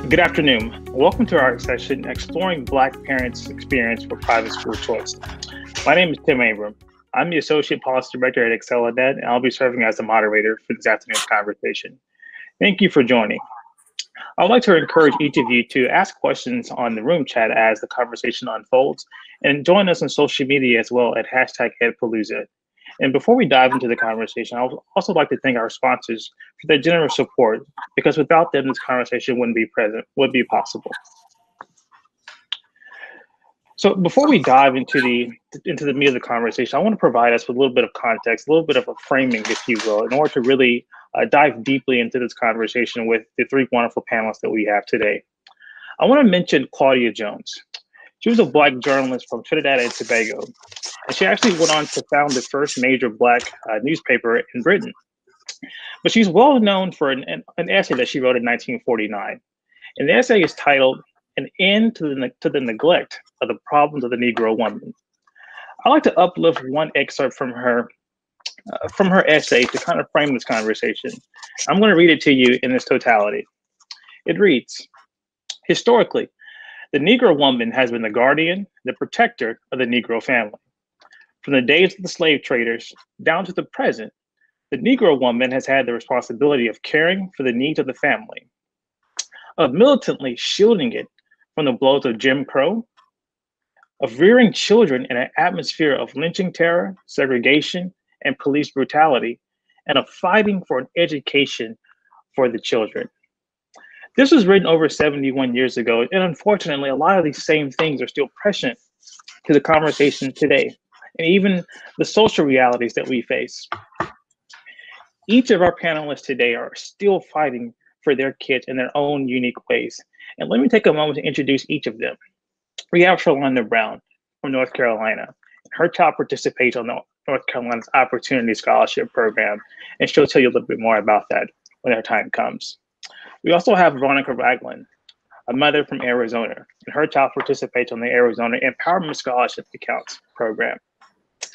Good afternoon. Welcome to our session, Exploring Black Parents' Experience with Private School Choice. My name is Tim Abram. I'm the Associate Policy Director at ExcelinEd, and I'll be serving as the moderator for this afternoon's conversation. Thank you for joining. I would like to encourage each of you to ask questions on the room chat as the conversation unfolds, and join us on social media as well at #EdPalooza. And before we dive into the conversation, I would also like to thank our sponsors for their generous support, because without them, this conversation wouldn't be possible. So before we dive into the meat of the conversation, I want to provide us with a little bit of context, a little bit of a framing, if you will, in order to really dive deeply into this conversation with the three wonderful panelists that we have today. I want to mention Claudia Jones. She was a Black journalist from Trinidad and Tobago, and she actually went on to found the first major Black newspaper in Britain. But she's well known for an essay that she wrote in 1949. And the essay is titled "An End to the Neglect of the Problems of the Negro Woman." I'd like to uplift one excerpt from her essay to kind of frame this conversation. I'm going to read it to you in its totality. It reads, "Historically, the Negro woman has been the guardian, the protector of the Negro family. From the days of the slave traders down to the present, the Negro woman has had the responsibility of caring for the needs of the family, of militantly shielding it from the blows of Jim Crow, of rearing children in an atmosphere of lynching terror, segregation, and police brutality, and of fighting for an education for the children." This was written over 71 years ago, and unfortunately, a lot of these same things are still present to the conversation today, and even the social realities that we face. Each of our panelists today are still fighting for their kids in their own unique ways. And let me take a moment to introduce each of them. We have Charlonda Brown from North Carolina. Her child participates on the North Carolina's Opportunity Scholarship Program, and she'll tell you a little bit more about that when her time comes. We also have Veronica Ragland, a mother from Arizona, and her child participates on the Arizona Empowerment Scholarship Accounts Program,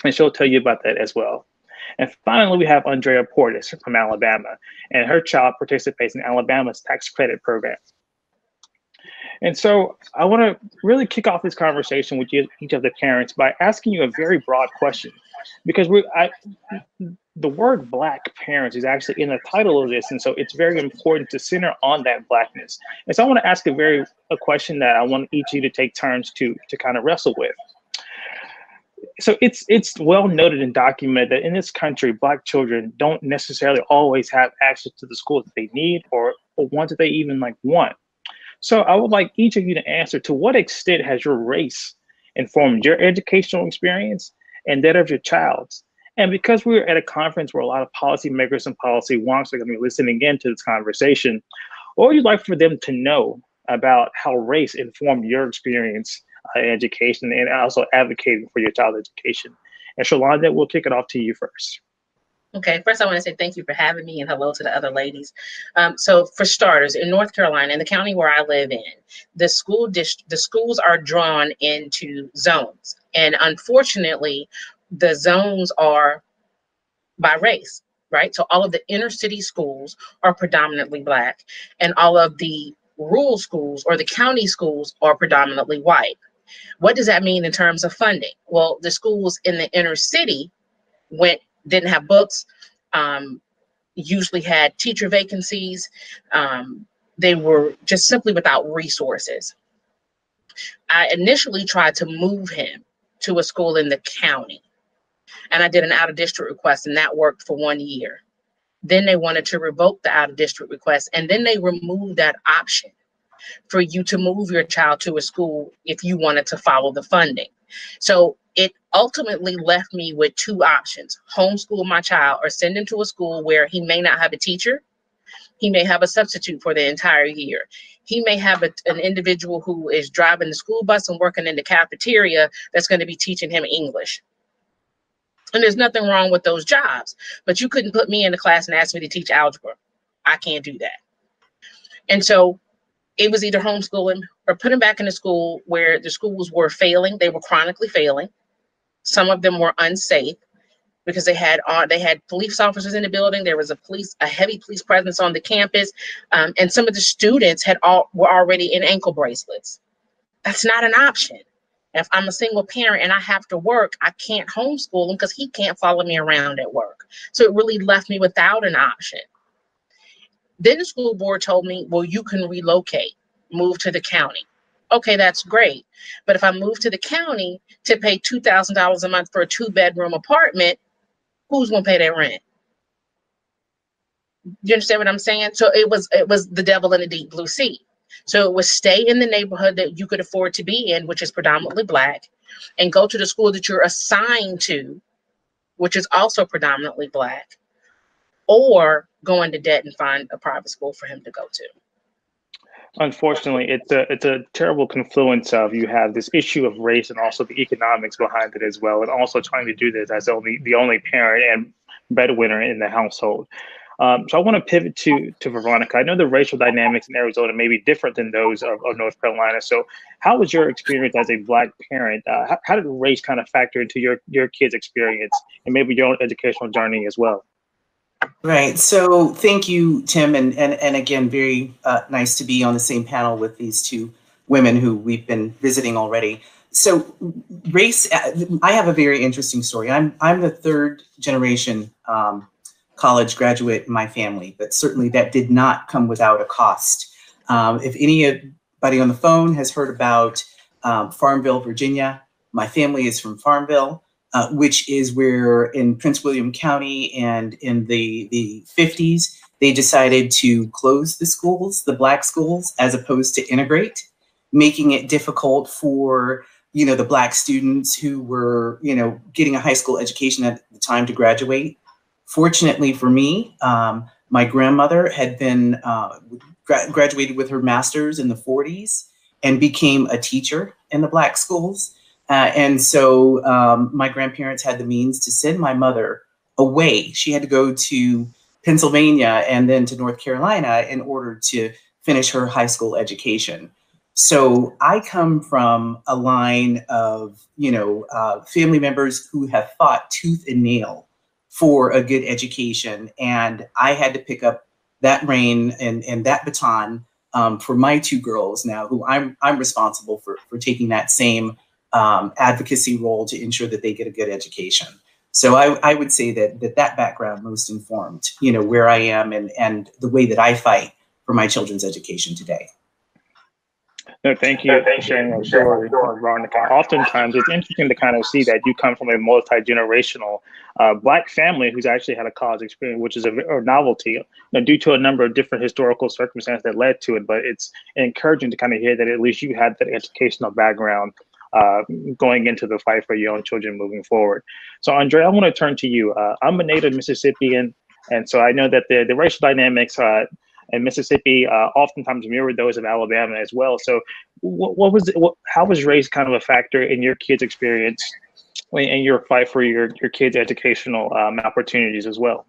and she'll tell you about that as well. And finally, we have Andrea Portis from Alabama, and her child participates in Alabama's tax credit program. And so I want to really kick off this conversation with each of the parents by asking you a very broad question, because the word Black parents is actually in the title of this, and so it's very important to center on that Blackness. And so I want to ask a question that I want each of you to take turns to kind of wrestle with. So it's well noted and documented that in this country, Black children don't necessarily always have access to the schools that they need or ones that they even want. So I would like each of you to answer, to what extent has your race informed your educational experience and that of your child's? And because we're at a conference where a lot of policymakers and policy wonks are going to be listening into this conversation, what would you like for them to know about how race informed your experience in education and also advocating for your child's education? And Charlonda, we'll kick it off to you first. Okay, first I want to say thank you for having me, and hello to the other ladies. So for starters, in North Carolina, in the county where I live in, the schools are drawn into zones. And unfortunately, the zones are by race, right? So all of the inner city schools are predominantly Black, and all of the rural schools or the county schools are predominantly white. What does that mean in terms of funding? Well, the schools in the inner city didn't have books, usually had teacher vacancies. They were just simply without resources. I initially tried to move him to a school in the county, and I did an out-of-district request, and that worked for 1 year. Then they wanted to revoke the out-of-district request, and then they removed that option for you to move your child to a school if you wanted to follow the funding. So it ultimately left me with two options: homeschool my child or send him to a school where he may not have a teacher. He may have a substitute for the entire year. He may have an individual who is driving the school bus and working in the cafeteria that's going to be teaching him English. And there's nothing wrong with those jobs, but you couldn't put me in the class and ask me to teach algebra. I can't do that. And so it was either homeschool him or put him back in a school where the schools were failing. They were chronically failing. Some of them were unsafe. because they had police officers in the building. There was a heavy police presence on the campus, and some of the students were already in ankle bracelets. That's not an option. If I'm a single parent and I have to work, I can't homeschool him because he can't follow me around at work. So it really left me without an option. Then the school board told me, well, you can relocate, move to the county. Okay, that's great. But if I move to the county to pay $2,000 a month for a 2-bedroom apartment, who's going to pay that rent? You understand what I'm saying? So it was the devil in a deep blue sea. So it was stay in the neighborhood that you could afford to be in, which is predominantly Black, and go to the school that you're assigned to, which is also predominantly Black, or go into debt and find a private school for him to go to. Unfortunately, it's a terrible confluence of, you have this issue of race and also the economics behind it as well, and also trying to do this as the only parent and breadwinner in the household. So I want to pivot to Veronica. I know the racial dynamics in Arizona may be different than those of North Carolina. So how was your experience as a Black parent? How did race kind of factor into your kids' experience and maybe your own educational journey as well? Right. So thank you, Tim. And again, very nice to be on the same panel with these two women who we've been visiting already. So race, I have a very interesting story. I'm the 3rd generation college graduate in my family, but certainly that did not come without a cost. If anybody on the phone has heard about Farmville, Virginia, my family is from Farmville, which is where in Prince William County, and in the 50s, they decided to close the schools, the Black schools, as opposed to integrate, making it difficult for, the Black students who were, getting a high school education at the time to graduate. Fortunately for me, my grandmother had been graduated with her master's in the 40s and became a teacher in the Black schools. And so my grandparents had the means to send my mother away. She had to go to Pennsylvania and then to North Carolina in order to finish her high school education. So I come from a line of, family members who have fought tooth and nail for a good education. And I had to pick up that reign and that baton for my 2 girls now, who I'm responsible for taking that same advocacy role to ensure that they get a good education. So I would say that background most informed, where I am and the way that I fight for my children's education today. No, thank you for sharing that story, Veronica. Oftentimes, it's interesting to kind of see that you come from a multi-generational Black family who's actually had a college experience, which is a novelty, due to a number of different historical circumstances that led to it. But it's encouraging to kind of hear that at least you had that educational background going into the fight for your own children moving forward. So, Andrea, I want to turn to you. I'm a native Mississippian, and so I know that the racial dynamics in Mississippi oftentimes mirror those of Alabama as well. So how was race kind of a factor in your kids' experience and your fight for your kids' educational opportunities as well?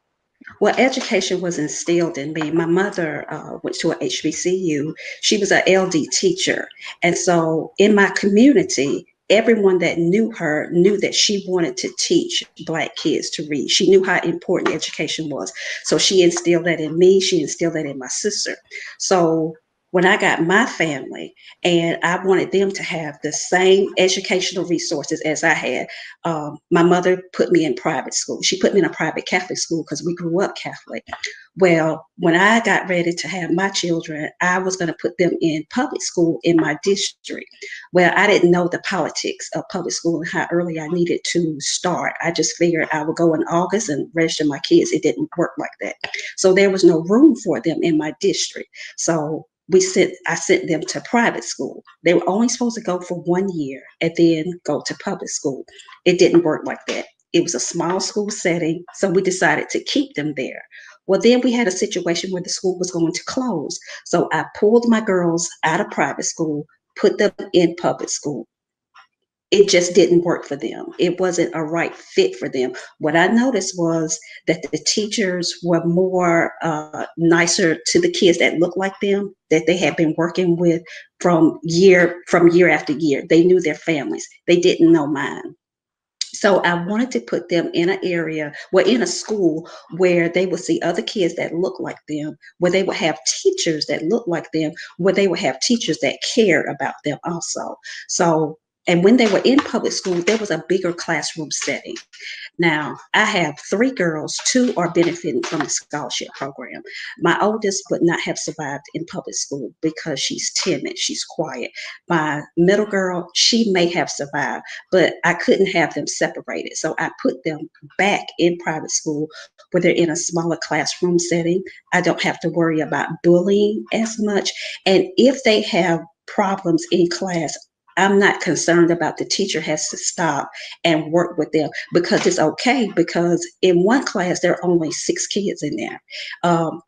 Well, education was instilled in me. My mother went to a HBCU. She was an LD teacher. And so in my community, everyone that knew her knew that she wanted to teach Black kids to read. She knew how important education was. So she instilled that in me. She instilled that in my sister. So when I got my family and I wanted them to have the same educational resources as I had, my mother put me in private school. She put me in a private Catholic school because we grew up Catholic. Well, when I got ready to have my children, I was going to put them in public school in my district. Well, I didn't know the politics of public school and how early I needed to start. I just figured I would go in August and register my kids. It didn't work like that. So there was no room for them in my district. So I sent them to private school. They were only supposed to go for 1 year and then go to public school. It didn't work like that. It was a small school setting, so we decided to keep them there. Well, then we had a situation where the school was going to close. So I pulled my girls out of private school, put them in public school. It just didn't work for them. It wasn't a right fit for them. What I noticed was that the teachers were more nicer to the kids that looked like them, that they had been working with from year after year. They knew their families. They didn't know mine. So I wanted to put them in an area, well, in a school where they would see other kids that look like them, where they would have teachers that look like them, where they would have teachers that cared about them also. So, and when they were in public school, there was a bigger classroom setting. Now, I have 3 girls, 2 are benefiting from the scholarship program. My oldest would not have survived in public school because she's timid, she's quiet. My middle girl, she may have survived, but I couldn't have them separated. So I put them back in private school where they're in a smaller classroom setting. I don't have to worry about bullying as much. And if they have problems in class, I'm not concerned about the teacher has to stop and work with them, because it's okay, because in one class, there are only 6 kids in there.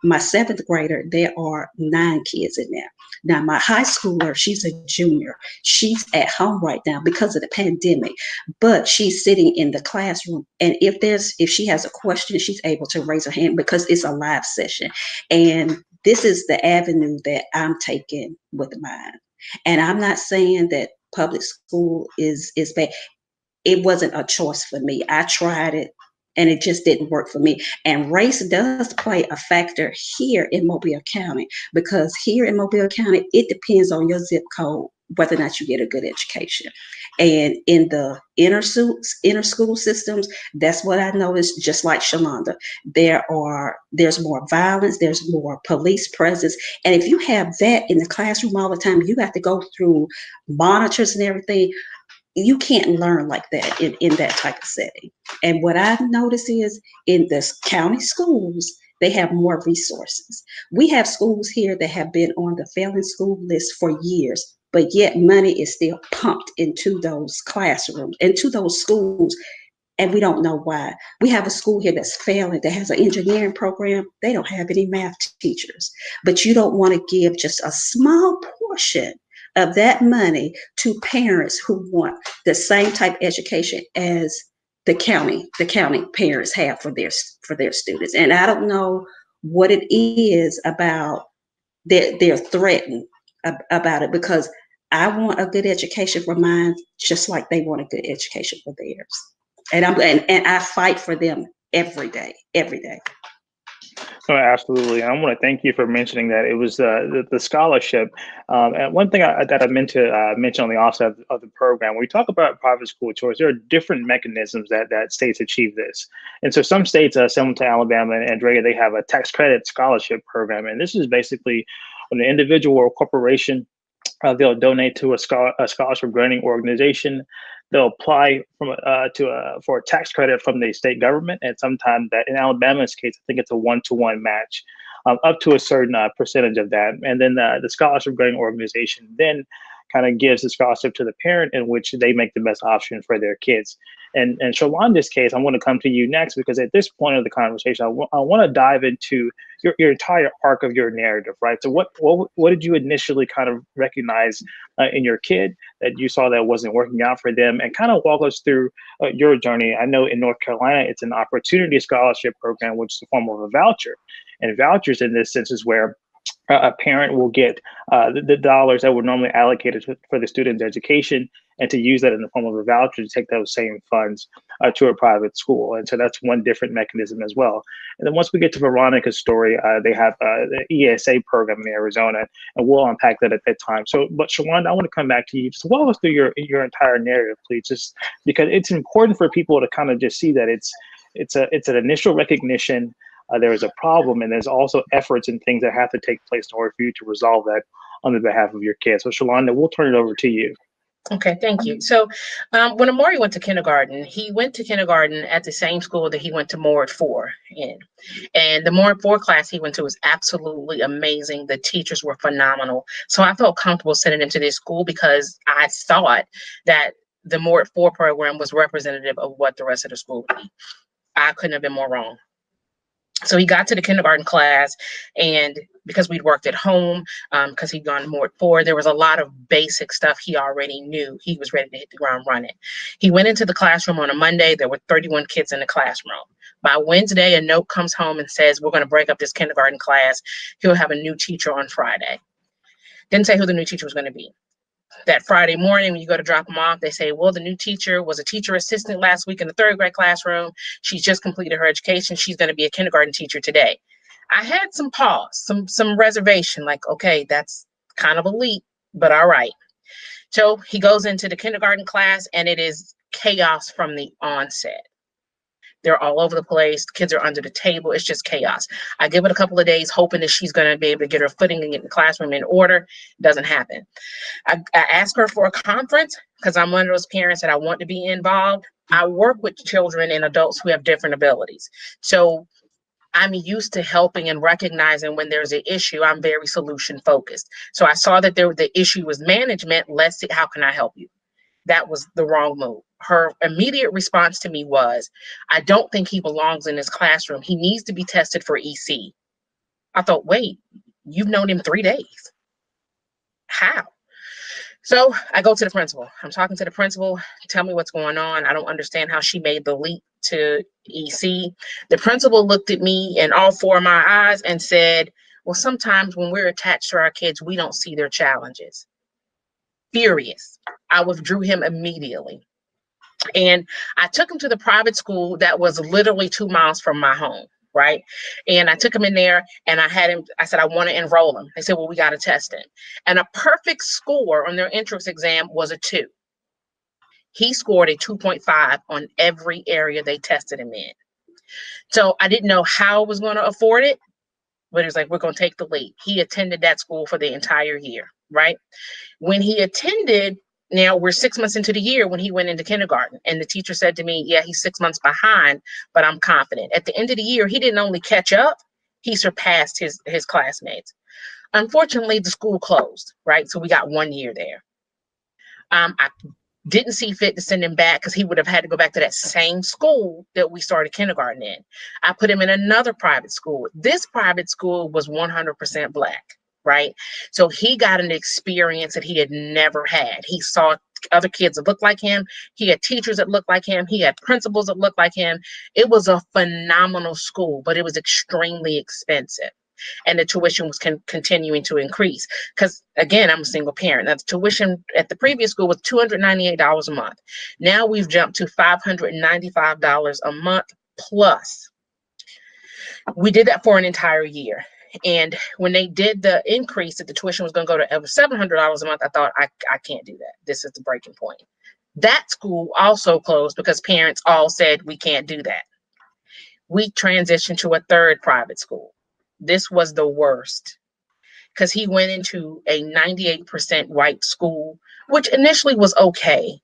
My 7th grader, there are 9 kids in there. Now, my high schooler, she's a junior. She's at home right now because of the pandemic, but she's sitting in the classroom. And if she has a question, she's able to raise her hand because it's a live session. And this is the avenue that I'm taking with mine. And I'm not saying that public school is bad. It wasn't a choice for me. I tried it and it just didn't work for me. And race does play a factor here in Mobile County, because here in Mobile County, it depends on your zip code whether or not you get a good education. And in the inner school systems, that's what I noticed, just like Charlonda. There's more violence, there's more police presence. And if you have that in the classroom all the time, you have to go through monitors and everything. You can't learn like that in that type of setting. And what I've noticed is in the county schools, they have more resources. We have schools here that have been on the failing school list for years, but yet money is still pumped into those classrooms, into those schools, and we don't know why. We have a school here that's failing, that has an engineering program. They don't have any math teachers, but you don't want to give just a small portion of that money to parents who want the same type of education as the county parents have for their students. And I don't know what it is about that they're threatened about it, because I want a good education for mine just like they want a good education for theirs. And I fight for them every day. No, absolutely. And I want to thank you for mentioning that. It was the scholarship. And one thing that I meant to mention on the offset of the program, when we talk about private school choice, there are different mechanisms that states achieve this. And so some states, similar to Alabama and Andrea, they have a tax credit scholarship program. And this is basically when an individual or corporation, they'll donate to a scholarship granting organization. They'll apply for a tax credit from the state government, and sometimes that, in Alabama's case, I think it's a 1-to-1 match, up to a certain percentage of that. And then the scholarship granting organization then kind of gives the scholarship to the parent, in which they make the best option for their kids. And Charlonda's case, I want to come to you next, because at this point of the conversation, I want to dive into your entire arc of your narrative, right? So what did you initially kind of recognize in your kid that you saw that wasn't working out for them, and kind of walk us through your journey? I know in North Carolina, it's an opportunity scholarship program, which is a form of a voucher. And vouchers in this sense is where a parent will get the dollars that were normally allocated for the student's education, and to use that in the form of a voucher to take those same funds to a private school. And so that's one different mechanism as well. And then once we get to Veronica's story, they have the ESA program in Arizona, and we'll unpack that at that time. So, but Charlonda, I want to come back to you. Just walk us through your entire narrative, please, just because it's important for people to kind of just see that it's an initial recognition. There is a problem, and there's also efforts and things that have to take place in order for you to resolve that on the behalf of your kids. So Charlonda, we'll turn it over to you. Okay, thank you. So when Amari went to kindergarten, he went to kindergarten at the same school that he went to Mord 4 in. And the Mord 4 class he went to was absolutely amazing. The teachers were phenomenal. So I felt comfortable sending him to this school because I thought that the Mord 4 program was representative of what the rest of the school would be. I couldn't have been more wrong. So he got to the kindergarten class, and because we'd worked at home, because he'd gone to Mord 4, there was a lot of basic stuff he already knew. He was ready to hit the ground running. He went into the classroom on a Monday. There were 31 kids in the classroom. By Wednesday, a note comes home and says, we're going to break up this kindergarten class. He'll have a new teacher on Friday. Didn't say who the new teacher was going to be. That Friday morning when you go to drop them off, they say, well, the new teacher was a teacher assistant last week in the 3rd grade classroom. She's just completed her education. She's going to be a kindergarten teacher today. I had some pause, some reservation, like, okay, that's kind of a leap, but all right. So he goes into the kindergarten class and it is chaos from the onset. They're all over the place. Kids are under the table. It's just chaos. I give it a couple of days, hoping that she's going to be able to get her footing and get the classroom in order. Doesn't happen. I ask her for a conference because I'm one of those parents that I want to be involved. I work with children and adults who have different abilities. So I'm used to helping and recognizing when there's an issue. I'm very solution focused. So I saw that the issue was management. Let's see, how can I help you? That was the wrong move. Her immediate response to me was, I don't think he belongs in this classroom. He needs to be tested for EC. I thought, wait, you've known him 3 days. How? So I go to the principal. I'm talking to the principal. Tell me what's going on. I don't understand how she made the leap to EC. The principal looked at me in all 4 of my eyes and said, well, sometimes when we're attached to our kids, we don't see their challenges. Furious. I withdrew him immediately. And I took him to the private school that was literally 2 miles from my home, right? And I took him in there and I said, I want to enroll him. They said, well, we got to test him. And a perfect score on their entrance exam was a 2. He scored a 2.5 on every area they tested him in. So I didn't know how I was going to afford it, but it was like, we're going to take the lead. He attended that school for the entire year, right? When he attended, now we're 6 months into the year when he went into kindergarten, and the teacher said to me, yeah, he's 6 months behind, but I'm confident. At the end of the year, he didn't only catch up, he surpassed his classmates. Unfortunately, the school closed, right? So we got 1 year there. I didn't see fit to send him back because he would have had to go back to that same school that we started kindergarten in. I put him in another private school. This private school was 100% Black, right? So he got an experience that he had never had. He saw other kids that looked like him. He had teachers that looked like him. He had principals that looked like him. It was a phenomenal school, but it was extremely expensive. And the tuition was continuing to increase because, again, I'm a single parent. Now, the tuition at the previous school was $298 a month. Now we've jumped to $595 a month plus. We did that for an entire year. And when they did the increase that the tuition was going to go to over $700 a month, I thought, I can't do that. This is the breaking point. That school also closed because parents all said, we can't do that. We transitioned to a 3rd private school. This was the worst because he went into a 98% white school, which initially was okay,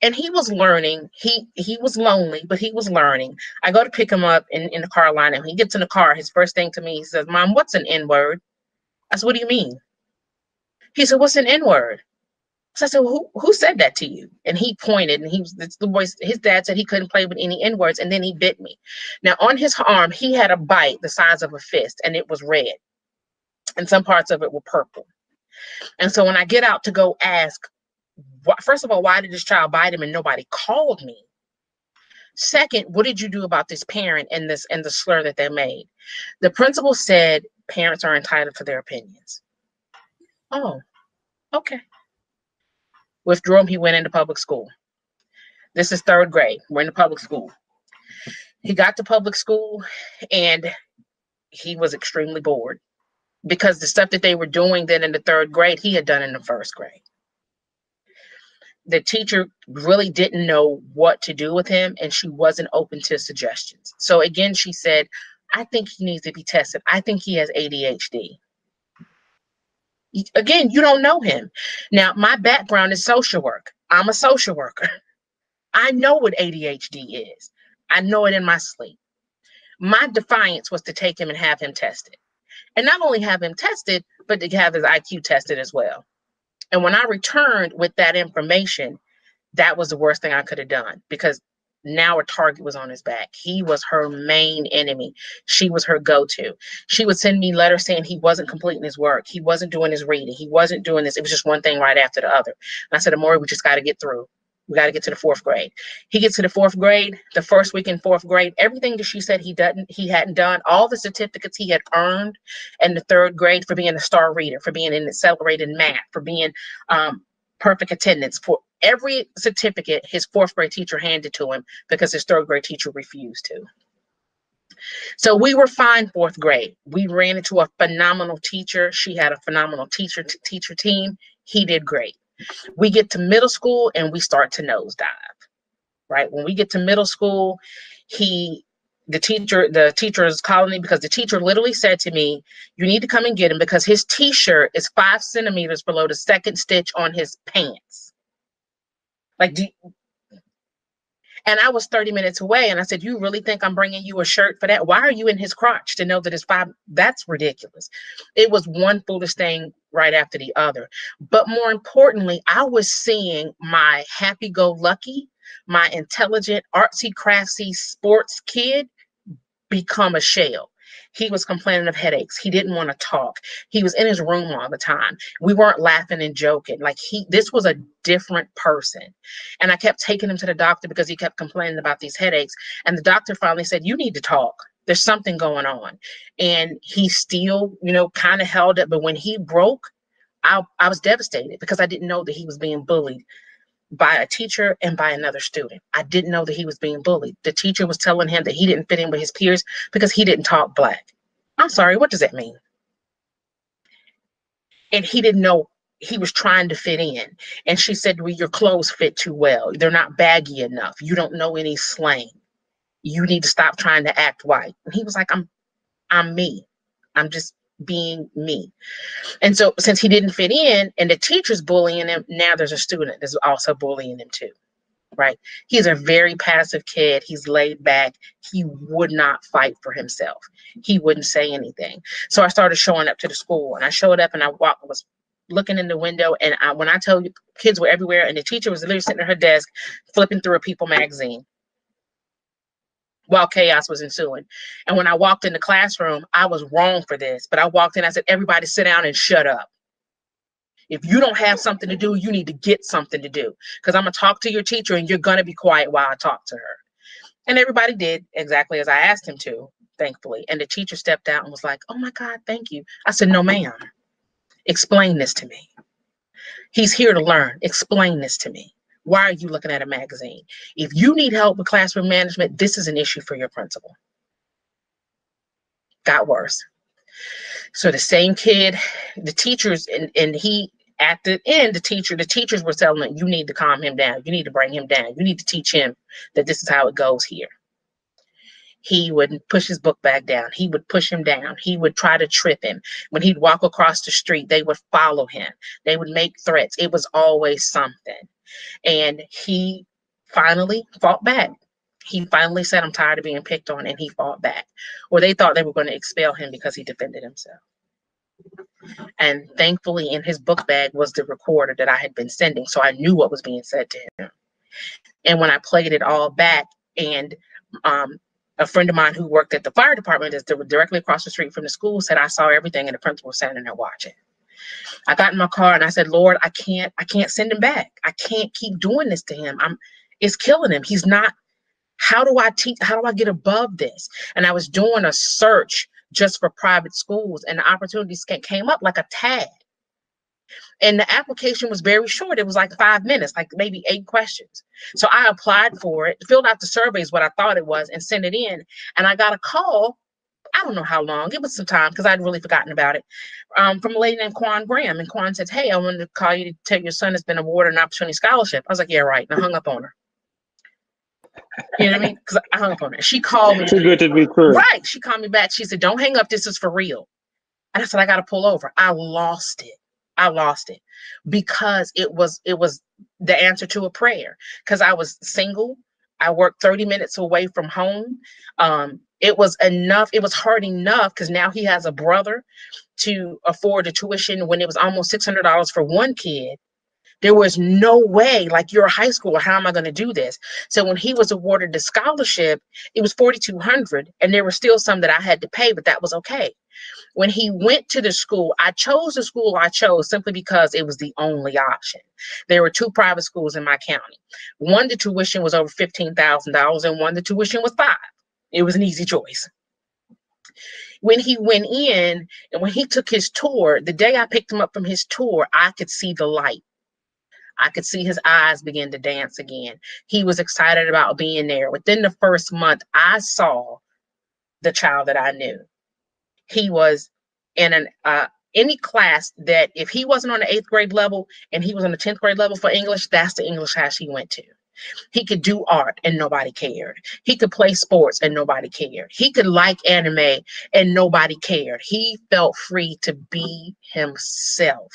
and he was learning. He was lonely, but he was learning. I go to pick him up in the car line, and when he gets in the car, his first thing to me, he says, Mom, what's an N-word? I said, what do you mean? He said, what's an N-word? So I said, well, who said that to you? And he pointed, and his dad said he couldn't play with any N-words, and then he bit me. Now, on his arm, he had a bite the size of a fist, and it was red. And some parts of it were purple. And so when I get out to go ask, first of all, why did this child bite him and nobody called me? Second, what did you do about this parent and the slur that they made? The principal said parents are entitled to their opinions. Oh, okay. Withdrew him. He went into public school. This is 3rd grade. We're in the public school. He got to public school and he was extremely bored because the stuff that they were doing then in the 3rd grade, he had done in the 1st grade. The teacher really didn't know what to do with him, and she wasn't open to suggestions. So again, she said, I think he needs to be tested. I think he has ADHD. Again, you don't know him. Now, my background is social work. I'm a social worker. I know what ADHD is. I know it in my sleep. My defiance was to take him and have him tested. And not only have him tested, but to have his IQ tested as well. And when I returned with that information, that was the worst thing I could have done because now a target was on his back. He was her main enemy. She was her go-to. She would send me letters saying he wasn't completing his work. He wasn't doing his reading. He wasn't doing this. It was just one thing right after the other. And I said, Amori, we just got to get through. We got to get to the 4th grade. He gets to the 4th grade, the first week in 4th grade, everything that she said he hadn't done, all the certificates he had earned in the 3rd grade for being a star reader, for being in accelerated math, for being perfect attendance, for every certificate his 4th grade teacher handed to him because his 3rd grade teacher refused to. So we were fine 4th grade. We ran into a phenomenal teacher. She had a phenomenal teacher team. He did great. We get to middle school and we start to nosedive, right? When we get to middle school, the teacher is calling me because the teacher literally said to me, you need to come and get him because his t-shirt is 5 centimeters below the 2nd stitch on his pants. Like, and I was 30 minutes away and I said, you really think I'm bringing you a shirt for that? Why are you in his crotch to know that it's 5? That's ridiculous. It was one foolish thing right after the other. But more importantly, I was seeing my happy-go-lucky, my intelligent, artsy, craftsy sports kid become a shell. He was complaining of headaches. He didn't want to talk. He was in his room all the time. We weren't laughing and joking. Like this was a different person. And I kept taking him to the doctor because he kept complaining about these headaches. And the doctor finally said, you need to talk. There's something going on. And he still, kind of held it. But when he broke, I was devastated because I didn't know that he was being bullied by a teacher and by another student. I didn't know that he was being bullied. The teacher was telling him that he didn't fit in with his peers because he didn't talk Black. I'm sorry, what does that mean? And he didn't know he was trying to fit in. And she said, well, your clothes fit too well. They're not baggy enough. You don't know any slang. You need to stop trying to act white. And he was like, I'm me. I'm just being me. And so since he didn't fit in and the teacher's bullying him, now there's a student that's also bullying him too, right? He's a very passive kid. He's laid back. He would not fight for himself. He wouldn't say anything. So I started showing up to the school and I showed up and I was looking in the window and when I tell you kids were everywhere and the teacher was literally sitting at her desk flipping through a People magazine while chaos was ensuing. And when I walked in the classroom, I was wrong for this, but I walked in, I said, everybody sit down and shut up. If you don't have something to do, you need to get something to do because I'm going to talk to your teacher and you're going to be quiet while I talk to her. And everybody did exactly as I asked him to, thankfully. And the teacher stepped out and was like, oh my God, thank you. I said, no, ma'am, explain this to me. He's here to learn. Explain this to me. Why are you looking at a magazine? If you need help with classroom management, this is an issue for your principal. Got worse. So the same kid, the teachers, and he, at the end, the teachers were telling him, you need to calm him down. You need to bring him down. You need to teach him that this is how it goes here. He would push his book bag down. He would push him down. He would try to trip him. When he'd walk across the street, they would follow him. They would make threats. It was always something. And he finally fought back. He finally said, I'm tired of being picked on, and he fought back. Or they thought they were going to expel him because he defended himself. And thankfully, in his book bag was the recorder that I had been sending, so I knew what was being said to him. And when I played it all back, and a friend of mine who worked at the fire department that's directly across the street from the school said, I saw everything, and the principal was standing there watching. I got in my car and I said, Lord, I can't send him back. I can't keep doing this to him. It's killing him. He's not. How do I get above this? And I was doing a search just for private schools, and the opportunities came up like a tag. And the application was very short. It was like 5 minutes, like maybe 8 questions. So I applied for it, filled out the survey is what I thought it was, and sent it in. And I got a call. I don't know how long. It was some time because I'd really forgotten about it. From a lady named Quan Graham. And Quan said, hey, I wanted to call you to tell your son has been awarded an opportunity scholarship. I was like, yeah, right. And I hung up on her. You know what I mean? Because I hung up on her. She called me. Too good to be true. Right. She called me back. She said, don't hang up. This is for real. And I said, I got to pull over. I lost it because it was the answer to a prayer. Because I was single. I worked 30 minutes away from home. It was enough. It was hard enough because now he has a brother to afford the tuition when it was almost $600 for one kid There was no way, like, you're a high schooler, how am I going to do this? So when he was awarded the scholarship, it was $4,200, and there were still some that I had to pay, but that was okay. When he went to the school, I chose the school I chose simply because it was the only option. There were 2 private schools in my county. One, the tuition was over $15,000, and one, the tuition was $5,000. It was an easy choice. When he went in and when he took his tour, the day I picked him up from his tour, I could see the light. I could see his eyes begin to dance again. He was excited about being there. Within the first month, I saw the child that I knew. He was in any class that if he wasn't on the 8th grade level and he was on the 10th grade level for English, that's the English class he went to. He could do art and nobody cared. He could play sports and nobody cared. He could like anime and nobody cared. He felt free to be himself.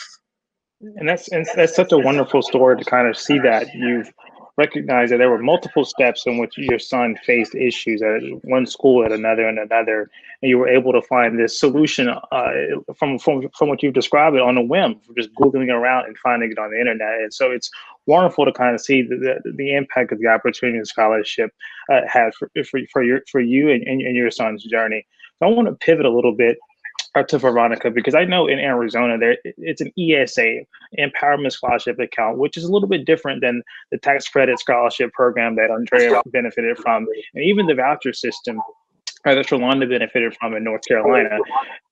And that's such a wonderful story to kind of see that you've recognized that there were multiple steps in which your son faced issues at one school, at another, and another, and you were able to find this solution from what you've described it on a whim, just Googling around and finding it on the internet. And so it's wonderful to kind of see the impact of the opportunity and scholarship had for you and your son's journey. So I want to pivot a little bit to Veronica, because I know in Arizona it's an ESA, Empowerment Scholarship Account, which is a little bit different than the tax credit scholarship program that Andrea benefited from, and even the voucher system that Charlonda benefited from in North Carolina.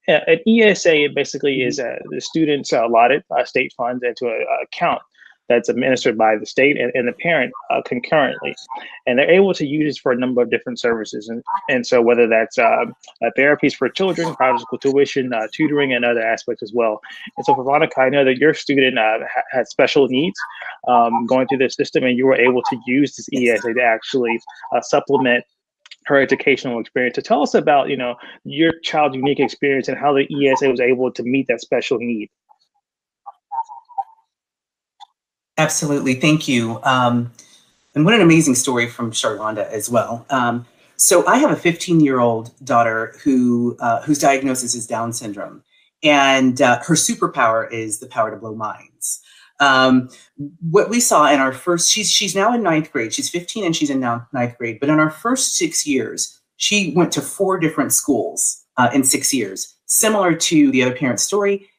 An ESA basically is the students allotted state funds into an account that's administered by the state and the parent concurrently. And they're able to use it for a number of different services. And so whether that's therapies for children, private school tuition, tutoring, and other aspects as well. And so Veronica, I know that your student had special needs going through the system, and you were able to use this ESA to actually supplement her educational experience. So tell us about, your child's unique experience and how the ESA was able to meet that special need. Absolutely, thank you. And what an amazing story from Charlonda as well. So I have a 15-year-old daughter whose diagnosis is Down syndrome, and her superpower is the power to blow minds. What we saw in our first, she's now in 9th grade. She's 15 and she's in now 9th grade. But in our first 6 years, she went to 4 different schools in 6 years. Similar to the other parent's story,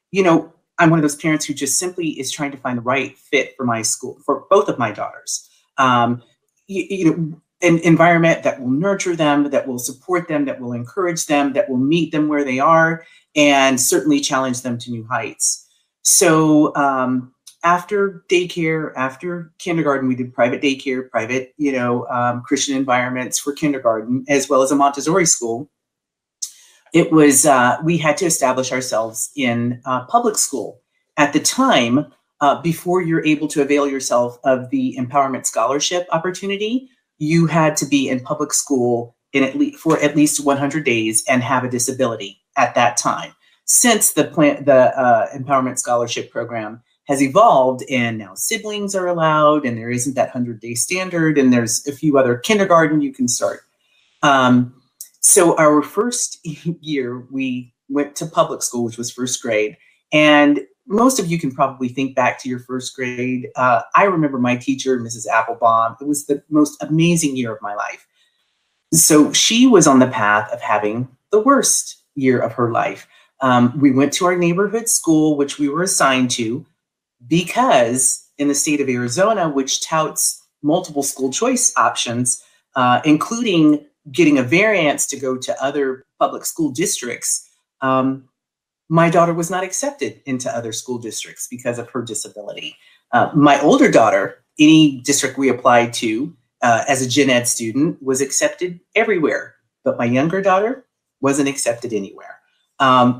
I'm one of those parents who just simply is trying to find the right fit for my school, for both of my daughters. An environment that will nurture them, that will support them, that will encourage them, that will meet them where they are, and certainly challenge them to new heights. So after daycare, after kindergarten, we did private daycare, private, Christian environments for kindergarten, as well as a Montessori school. It was, we had to establish ourselves in public school. At the time, before you're able to avail yourself of the Empowerment Scholarship opportunity, you had to be in public school for at least 100 days and have a disability at that time. Since the Empowerment Scholarship Program has evolved and now siblings are allowed and there isn't that 100-day standard, and there's a few other kindergarten you can start. So our first year, we went to public school, which was 1st grade. And most of you can probably think back to your 1st grade. I remember my teacher, Mrs. Applebaum. It was the most amazing year of my life. So she was on the path of having the worst year of her life. We went to our neighborhood school, which we were assigned to, because in the state of Arizona, which touts multiple school choice options, including getting a variance to go to other public school districts, my daughter was not accepted into other school districts because of her disability. My older daughter, any district we applied to as a gen ed student, was accepted everywhere, but my younger daughter wasn't accepted anywhere.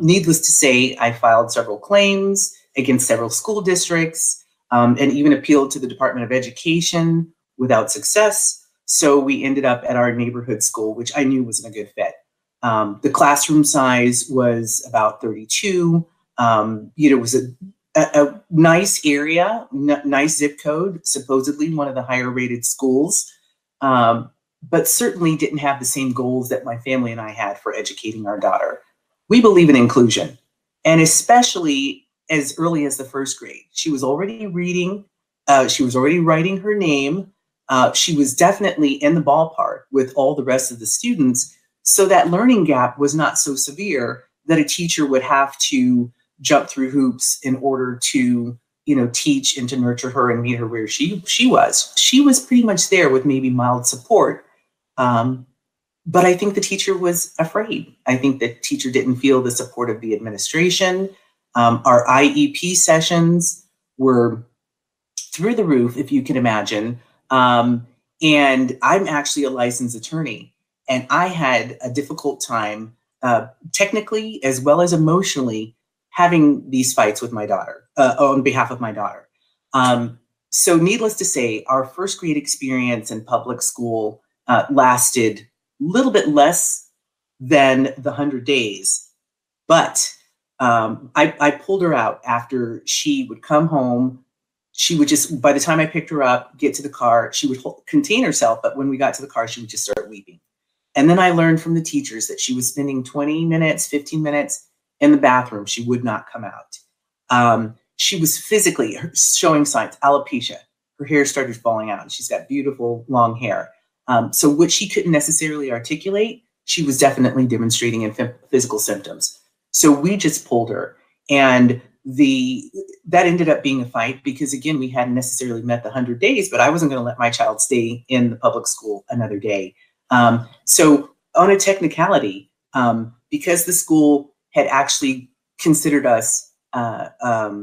Needless to say, I filed several claims against several school districts and even appealed to the Department of Education without success. So we ended up at our neighborhood school, which I knew wasn't a good fit. The classroom size was about 32. It was a nice area, nice zip code, supposedly one of the higher rated schools, but certainly didn't have the same goals that my family and I had for educating our daughter. We believe in inclusion, and especially as early as the 1st grade. She was already reading She was already writing her name. She was definitely in the ballpark with all the rest of the students. So that learning gap was not so severe that a teacher would have to jump through hoops in order to, teach and to nurture her and meet her where she was. She was pretty much there with maybe mild support. But I think the teacher was afraid. I think the teacher didn't feel the support of the administration. Our IEP sessions were through the roof, if you can imagine. And I'm actually a licensed attorney, and I had a difficult time, technically as well as emotionally, having these fights with my daughter, on behalf of my daughter. So needless to say, our first grade experience in public school lasted a little bit less than the 100 days. But I pulled her out after she would come home. She would just, by the time I picked her up, get to the car, she would contain herself. But when we got to the car, she would just start weeping. And then I learned from the teachers that she was spending 20 minutes, 15 minutes in the bathroom. She would not come out. She was physically showing signs, alopecia. Her hair started falling out. She's got beautiful long hair. So what she couldn't necessarily articulate, she was definitely demonstrating in physical symptoms. So we just pulled her. And that ended up being a fight because, again, we hadn't necessarily met the 100 days, but I wasn't going to let my child stay in the public school another day. So on a technicality, because the school had actually considered us that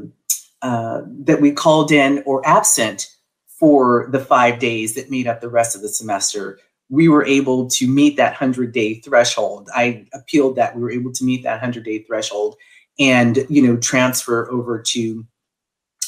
we called in or absent for the 5 days that made up the rest of the semester, we were able to meet that 100-day threshold. I appealed that. We were able to meet that 100-day threshold and, transfer over to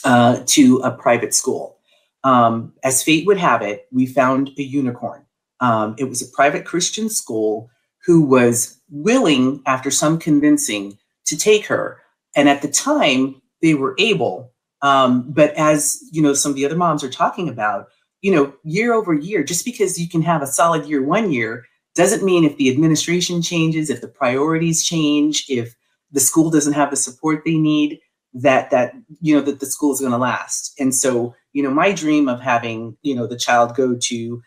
a private school. As fate would have it, we found a unicorn. It was a private Christian school who was willing, after some convincing, to take her. And at the time, they were able. But as some of the other moms are talking about, year over year, just because you can have a solid year 1 year, doesn't mean if the administration changes, if the priorities change, if the school doesn't have the support they need, that the school is going to last. And so, my dream of having, the child go to,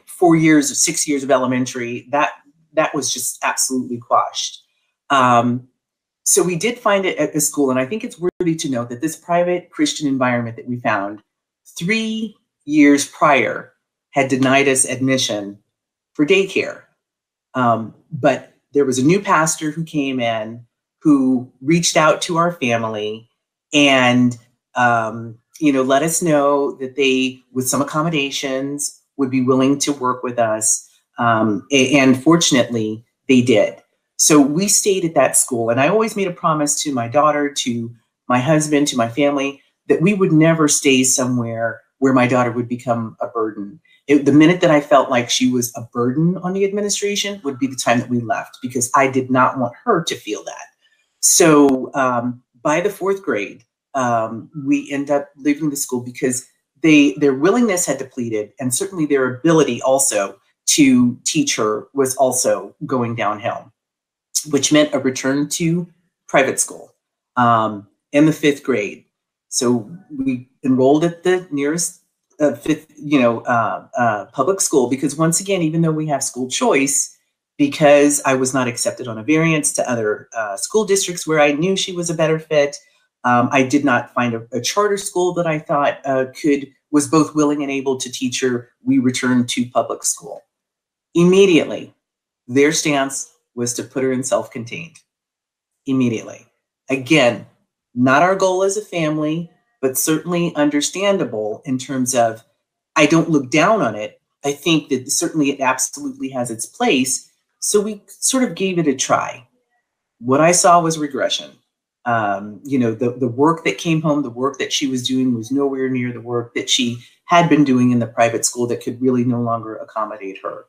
4 years or 6 years of elementary, that was just absolutely quashed. So we did find it at the school, and I think it's worthy to note that this private Christian environment that we found 3 years prior had denied us admission for daycare. But there was a new pastor who came in who reached out to our family and, let us know that they, with some accommodations, would be willing to work with us. And fortunately, they did. So we stayed at that school, and I always made a promise to my daughter, to my husband, to my family, that we would never stay somewhere where my daughter would become a burden. The minute that I felt like she was a burden on the administration would be the time that we left, because I did not want her to feel that. So by the 4th grade, we end up leaving the school because their willingness had depleted, and certainly their ability also to teach her was also going downhill, which meant a return to private school in the 5th grade. So we enrolled at the nearest public school, because once again, even though we have school choice, because I was not accepted on a variance to other school districts where I knew she was a better fit, I did not find a charter school that I thought was both willing and able to teach her. We returned to public school. Immediately, their stance was to put her in self-contained. Immediately. Again, not our goal as a family, but certainly understandable in terms of, I don't look down on it. I think that certainly it absolutely has its place. So we sort of gave it a try. What I saw was regression. The work that came home, the work that she was doing was nowhere near the work that she had been doing in the private school that could really no longer accommodate her.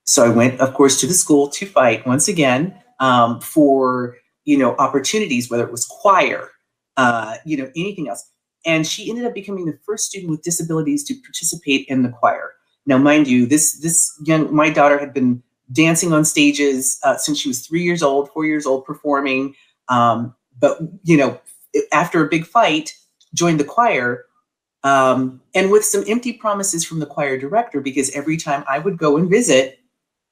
So I went, of course, to the school to fight once again for, opportunities, whether it was choir, anything else. And she ended up becoming the first student with disabilities to participate in the choir. Now, mind you, my daughter had been dancing on stages since she was 4 years old, performing. But, after a big fight, joined the choir, and with some empty promises from the choir director, because every time I would go and visit,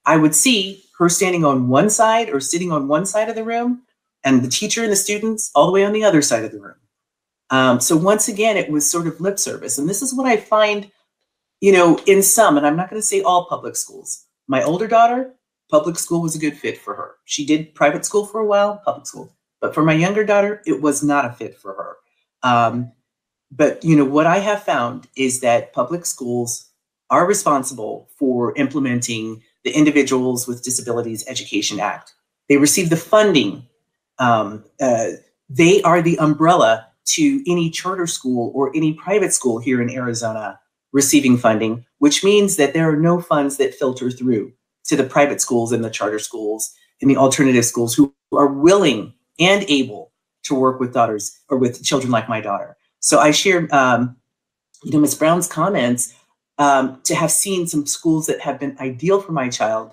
I would see her standing on one side or sitting on one side of the room, and the teacher and the students all the way on the other side of the room. So once again, it was sort of lip service. And this is what I find, in some, and I'm not going to say all public schools. My older daughter, public school was a good fit for her. She did private school for a while, public school. But for my younger daughter, it was not a fit for her. But what I have found is that public schools are responsible for implementing the Individuals with Disabilities Education Act. They receive the funding. They are the umbrella to any charter school or any private school here in Arizona receiving funding, which means that there are no funds that filter through to the private schools and the charter schools and the alternative schools who are willing and able to work with daughters or with children like my daughter. So I shared, Ms. Brown's comments to have seen some schools that have been ideal for my child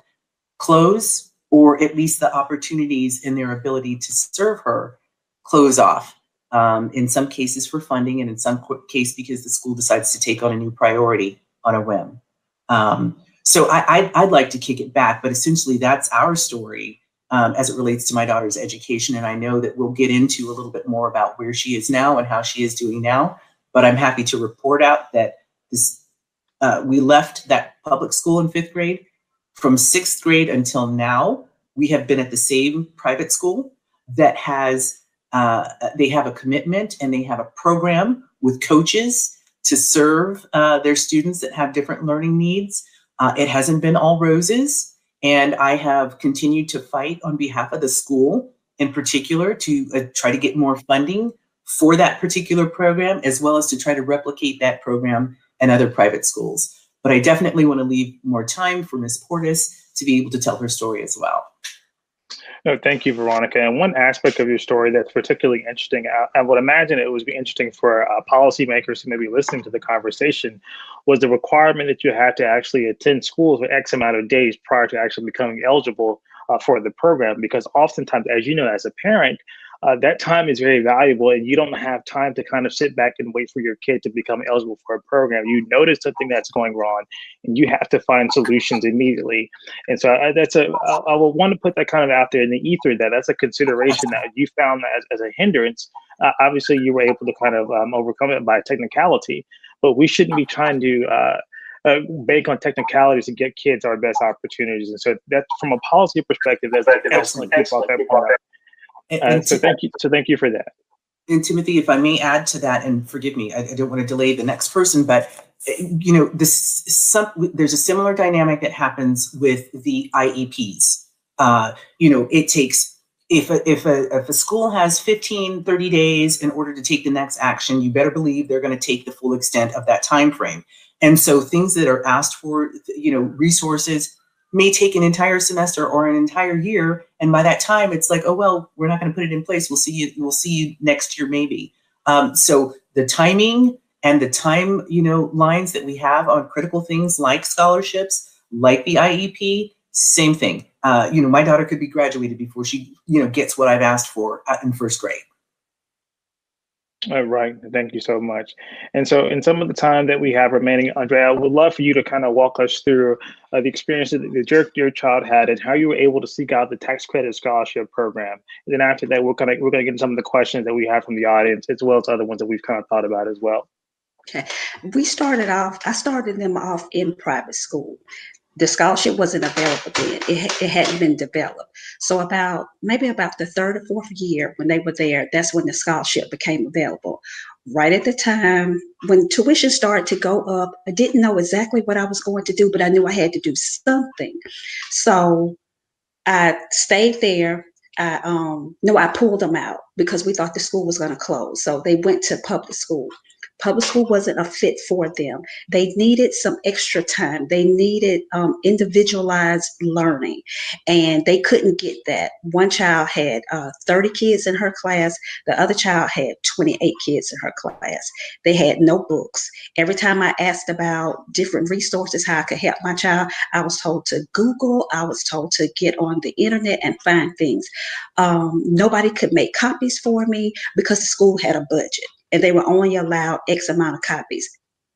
close, or at least the opportunities in their ability to serve her close off. In some cases for funding, and in some case because the school decides to take on a new priority on a whim. So I'd like to kick it back, but essentially that's our story as it relates to my daughter's education. And I know that we'll get into a little bit more about where she is now and how she is doing now. But I'm happy to report out that we left that public school in 5th grade. From 6th grade until now, we have been at the same private school that has, they have a commitment and they have a program with coaches to serve their students that have different learning needs. It hasn't been all roses, and I have continued to fight on behalf of the school in particular to try to get more funding for that particular program, as well as to try to replicate that program in other private schools. But I definitely want to leave more time for Ms. Portis to be able to tell her story as well. No, thank you, Veronica. And one aspect of your story that's particularly interesting, I would imagine it would be interesting for policymakers who may be listening to the conversation, was the requirement that you had to actually attend school for X amount of days prior to actually becoming eligible for the program. Because oftentimes, as you know, as a parent, that time is very valuable, and you don't have time to kind of sit back and wait for your kid to become eligible for a program. You notice something that's going wrong, and you have to find solutions immediately. And so I will want to put that kind of out there in the ether, that that's a consideration that you found as a hindrance. Obviously, you were able to kind of overcome it by technicality, but we shouldn't be trying to bank on technicalities to get kids our best opportunities. And so that's from a policy perspective, that's excellent. So thank you for that. And Timothy, if I may add to that, and forgive me, I don't want to delay the next person, but there's a similar dynamic that happens with the IEPs. It takes, if a school has 15, 30 days in order to take the next action, you better believe they're going to take the full extent of that time frame. And so things that are asked for, resources may take an entire semester or an entire year. And by that time, it's like, oh, well, we're not going to put it in place. We'll see you next year, maybe. So the timing and the time, lines that we have on critical things like scholarships, like the IEP, same thing. My daughter could be graduated before she, gets what I've asked for in 1st grade. All right. Thank you so much. And so in some of the time that we have remaining, Andrea, I would love for you to kind of walk us through the experiences that your child had and how you were able to seek out the tax credit scholarship program. And then after that, we're going to get into some of the questions that we have from the audience, as well as other ones that we've kind of thought about as well. Okay. I started them off in private school. The scholarship wasn't available then. It hadn't been developed. So maybe about the 3rd or 4th year when they were there, that's when the scholarship became available. Right at the time when tuition started to go up, I didn't know exactly what I was going to do, but I knew I had to do something. So I stayed there. I pulled them out because we thought the school was going to close. So they went to public school. Public school wasn't a fit for them. They needed some extra time. They needed individualized learning, and they couldn't get that. One child had 30 kids in her class. The other child had 28 kids in her class. They had no books. Every time I asked about different resources, how I could help my child, I was told to Google. I was told to get on the internet and find things. Nobody could make copies for me because the school had a budget. and they were only allowed X amount of copies.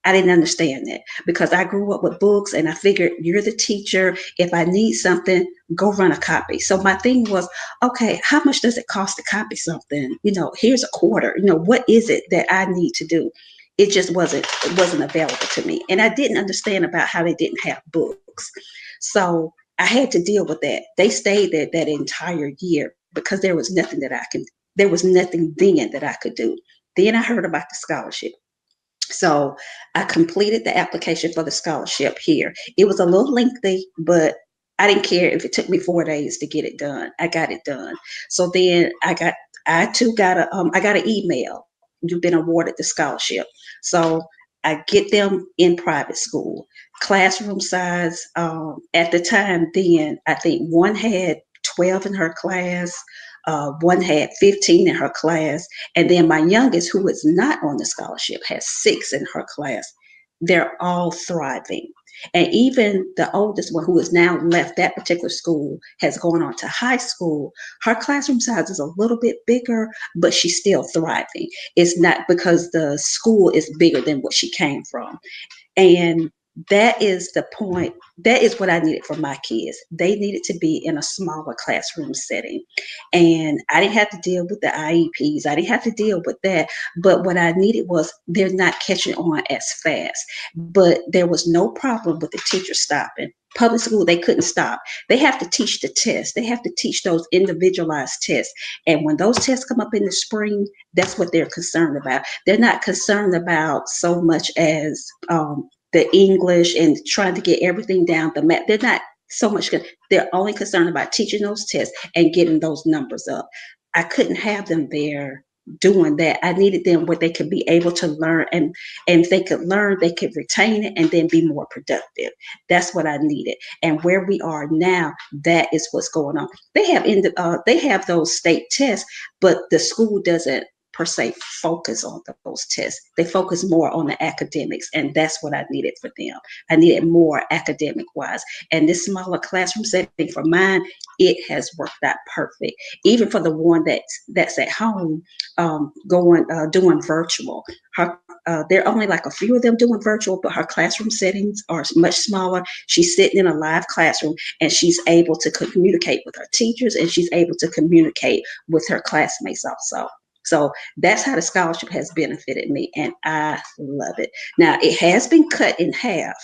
I didn't understand that because I grew up with books and I figured you're the teacher. If I need something, go run a copy. So my thing was, okay, how much does it cost to copy something? You know, here's a quarter. You know, what is it that I need to do? It just wasn't available to me. And I didn't understand about how they didn't have books. So I had to deal with that. They stayed there that entire year because there was nothing then that I could do. Then I heard about the scholarship. So I completed the application for the scholarship here. It was a little lengthy, but I didn't care if it took me 4 days to get it done. I got it done. So then I got an email. You've been awarded the scholarship. So I get them in private school. Classroom size, at the time then, I think one had 12 in her class. One had 15 in her class. And then my youngest, who is not on the scholarship, has 6 in her class. They're all thriving. And even the oldest one, who has now left that particular school, has gone on to high school. Her classroom size is a little bit bigger, but she's still thriving. It's not because the school is bigger than what she came from. And that is the point. That is what I needed for my kids. They needed to be in a smaller classroom setting. And I didn't have to deal with the IEPs. I didn't have to deal with that. But what I needed was they're not catching on as fast. But there was no problem with the teacher stopping. Public school, they couldn't stop. They have to teach the tests. They have to teach those individualized tests. And when those tests come up in the spring, that's what they're concerned about. They're not concerned about so much as the English and trying to get everything down, the math. They're not so much good. They're only concerned about teaching those tests and getting those numbers up. I couldn't have them there doing that. I needed them where they could be able to learn, and if they could learn, they could retain it and then be more productive. That's what I needed. And where we are now, that is what's going on. They have those state tests, but the school doesn't per se focus on those tests. They focus more on the academics, and that's what I needed for them. I needed more academic wise. And this smaller classroom setting for mine, it has worked out perfect. Even for the one that's at home, doing virtual. There are only like a few of them doing virtual, but her classroom settings are much smaller. She's sitting in a live classroom and she's able to communicate with her teachers, and she's able to communicate with her classmates also. So that's how the scholarship has benefited me, and I love it. Now, it has been cut in half,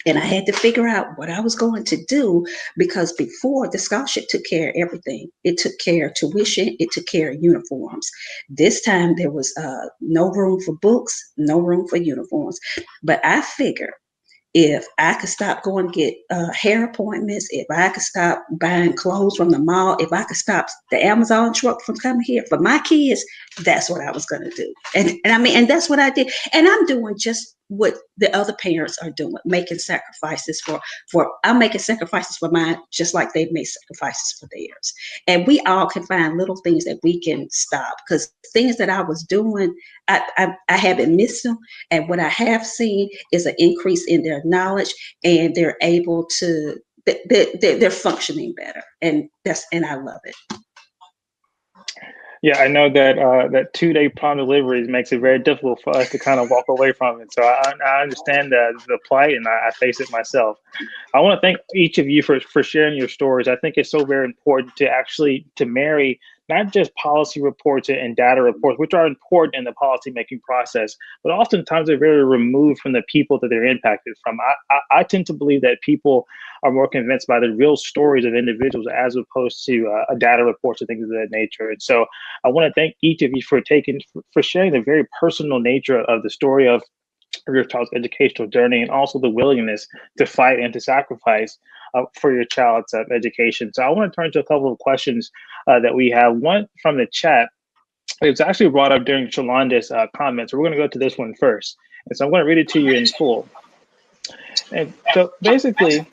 and I had to figure out what I was going to do, because before, the scholarship took care of everything. It took care of tuition. It took care of uniforms. This time, there was no room for books, no room for uniforms. But I figured, if I could stop going to get hair appointments, if I could stop buying clothes from the mall, if I could stop the Amazon truck from coming here for my kids, that's what I was going to do. And that's what I did. And I'm doing just what the other parents are doing, making sacrifices I'm making sacrifices for mine, just like they've made sacrifices for theirs. And we all can find little things that we can stop, because things that I was doing, I haven't missed them. And what I have seen is an increase in their knowledge, and they're able to, they're functioning better. And I love it. Yeah, I know that that 2-day prompt deliveries makes it very difficult for us to kind of walk away from it. So I understand the plight, and I face it myself. I want to thank each of you for sharing your stories. I think it's so very important to marry not just policy reports and data reports, which are important in the policymaking process, but oftentimes they're very removed from the people that they're impacted from. I tend to believe that people are more convinced by the real stories of individuals as opposed to data reports and things of that nature. And so I want to thank each of you for sharing the very personal nature of the story of your child's educational journey, and also the willingness to fight and to sacrifice for your child's education. So I want to turn to a couple of questions that we have. One from the chat. It was actually brought up during Charlonda's comments. So we're going to go to this one first. And so I'm going to read it to you in full. And so basically,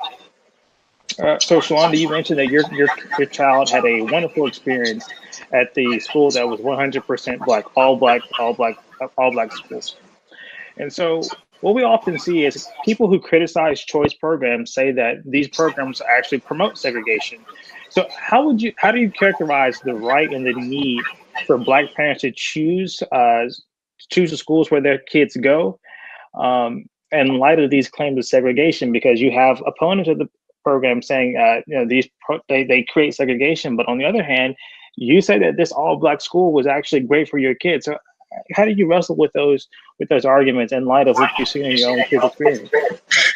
so Charlonda, you mentioned that your child had a wonderful experience at the school that was 100% black, all black schools. And so what we often see is people who criticize choice programs say that these programs actually promote segregation. So how do you characterize the right and the need for Black parents to choose choose the schools where their kids go. In light of these claims of segregation, because you have opponents of the program saying, they create segregation, but on the other hand, you say that this all-Black school was actually great for your kids. So how do you wrestle with those arguments in light of what you've seen in your own kids' experience?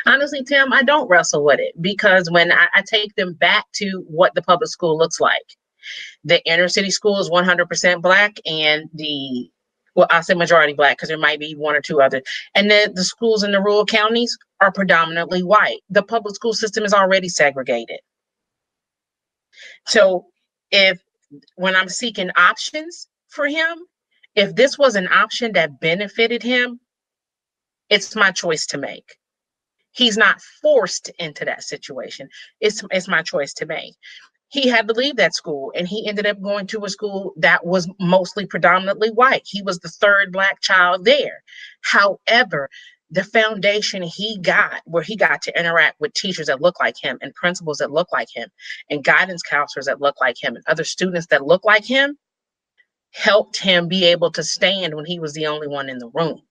Honestly, Tim, I don't wrestle with it, because when I take them back to what the public school looks like, the inner city school is 100% Black, and I say majority Black because there might be one or two others. And then the schools in the rural counties are predominantly white. The public school system is already segregated. So when I'm seeking options for him, if this was an option that benefited him, it's my choice to make. He's not forced into that situation. It's my choice to make. He had to leave that school, and he ended up going to a school that was mostly predominantly white. He was the third Black child there. However, the foundation he got, where he got to interact with teachers that look like him, and principals that look like him, and guidance counselors that look like him, and other students that look like him, helped him be able to stand when he was the only one in the room.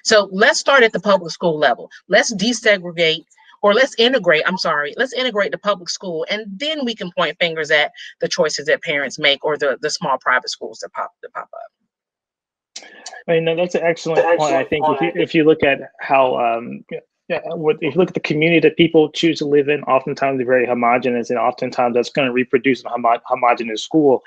So let's start at the public school level. Let's desegregate, or let's integrate the public school, and then we can point fingers at the choices that parents make, or the small private schools that pop up. I mean, that's an excellent point. I think if you look at how if you look at the community that people choose to live in, oftentimes they're very homogenous, and oftentimes that's going to reproduce in a homogenous school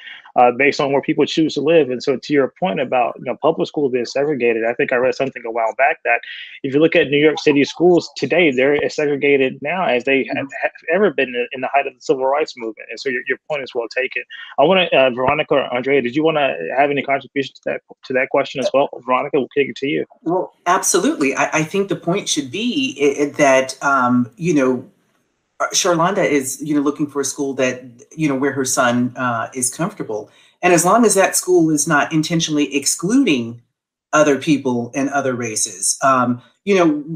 based on where people choose to live. And so, to your point about public schools being segregated, I think I read something a while back that if you look at New York City schools today, they're as segregated now as they have ever been in the height of the civil rights movement. And so, your point is well taken. I want to, Veronica or Andrea, did you want to have any contribution to that question as well? Veronica, we'll kick it to you. Well, absolutely. I think the point should be that Charlonda is looking for a school that where her son is comfortable, and as long as that school is not intentionally excluding other people and other races,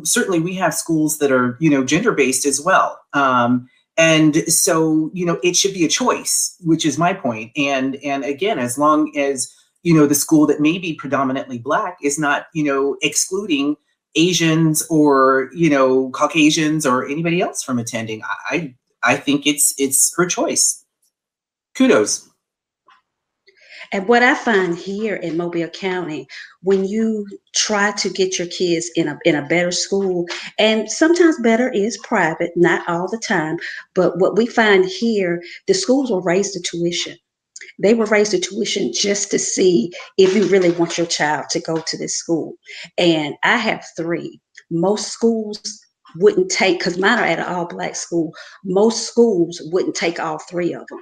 certainly we have schools that are gender based as well, and so it should be a choice, which is my point. And again, as long as the school that may be predominantly Black is not excluding Asians or Caucasians or anybody else from attending, I think it's her choice. Kudos. And what I find here in Mobile County, when you try to get your kids in a better school, and sometimes better is private, not all the time, but what we find here, the schools will raise the tuition. They will raise the tuition just to see if you really want your child to go to this school. And I have 3. Most schools wouldn't take, because mine are at an all-Black school, most schools wouldn't take all 3 of them